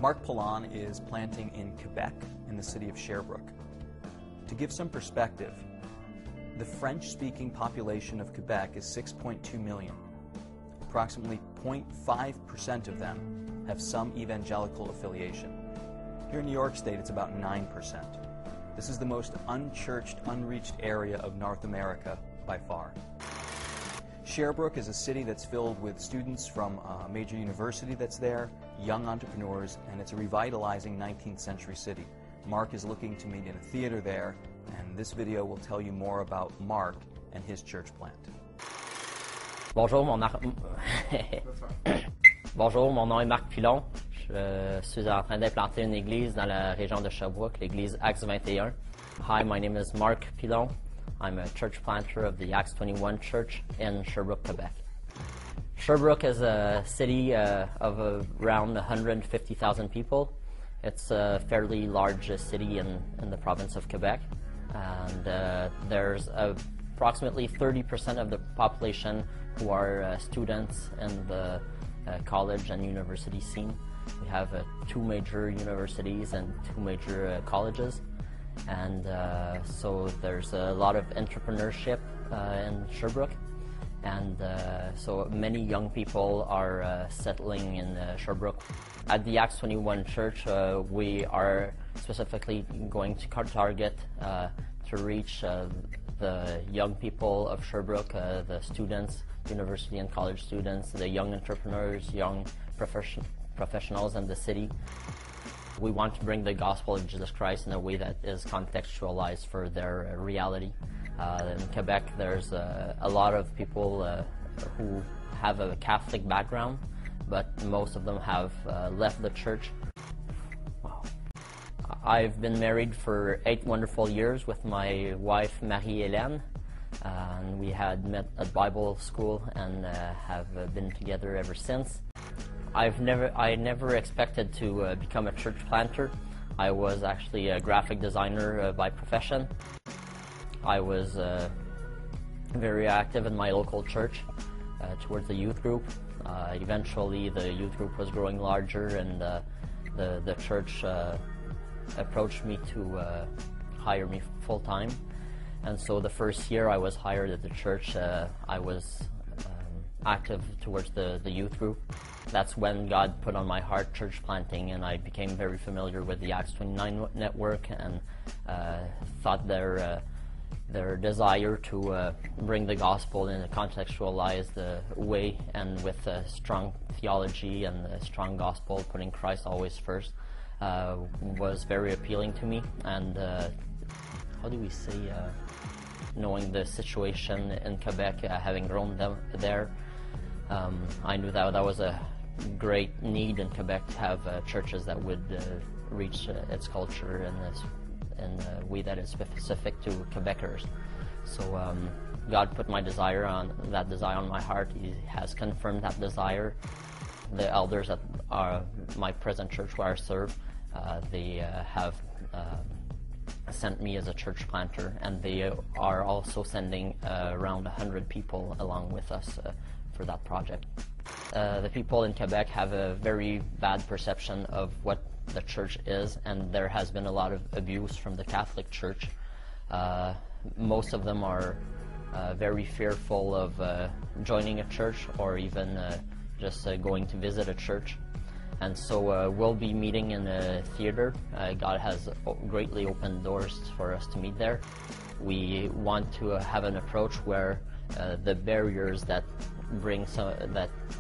Marc Pilon is planting in Quebec in the city of Sherbrooke. To give some perspective, the French-speaking population of Quebec is 6.2 million. Approximately 0.5% of them have some evangelical affiliation. Here in New York State, it's about 9%. This is the most unchurched, unreached area of North America by far. Sherbrooke is a city that's filled with students from a major university that's there, young entrepreneurs, and it's a revitalizing 19th century city. Marc is looking to meet in a theater there, and this video will tell you more about Marc and his church plant. Bonjour, Bonjour, mon nom est Marc Pilon. Je suis en train d'implanter une église dans la région de Sherbrooke, l'église Acts 21. Hi, my name is Marc Pilon. I'm a church planter of the Acts 21 church in Sherbrooke, Quebec. Sherbrooke is a city of around 150,000 people. It's a fairly large city in the province of Quebec, and there's approximately 30% of the population who are students in the college and university scene. We have 2 major universities and 2 major colleges, and so there's a lot of entrepreneurship in Sherbrooke, and so many young people are settling in Sherbrooke. At the Acts 21 church, we are specifically going to target to reach the young people of Sherbrooke, the students, university and college students, the young entrepreneurs, young professionals in the city. We want to bring the gospel of Jesus Christ in a way that is contextualized for their reality. In Quebec, there's a lot of people who have a Catholic background, but most of them have left the church. Wow. I've been married for 8 wonderful years with my wife, Marie-Hélène, and we had met at Bible school and have been together ever since. I never expected to become a church planter. I was actually a graphic designer by profession. I was very active in my local church towards the youth group. Eventually the youth group was growing larger, and the church approached me to hire me full-time. And so the first year I was hired at the church, I was active towards the youth group. That's when God put on my heart church planting, and I became very familiar with the Acts 29 network, and thought their desire to bring the gospel in a contextualized way, and with a strong theology and a strong gospel, putting Christ always first, was very appealing to me. And how do we say, knowing the situation in Quebec, having grown there, I knew that was a great need in Quebec to have churches that would reach its culture in a way that is specific to Quebecers. So God put that desire on my heart. He has confirmed that desire. The elders at my present church where I serve, they have sent me as a church planter, and they are also sending around 100 people along with us for that project. The people in Quebec have a very bad perception of what the church is, and there has been a lot of abuse from the Catholic Church. Most of them are very fearful of joining a church, or even just going to visit a church. And so we'll be meeting in a theater. God has greatly opened doors for us to meet there. We want to have an approach where the barriers that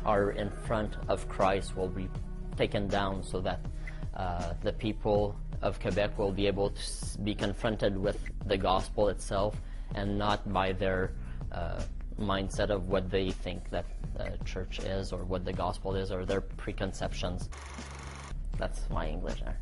are in front of Christ will be taken down, so that the people of Quebec will be able to be confronted with the gospel itself, and not by their mindset of what they think that church is, or what the gospel is, or their preconceptions. That's my English there.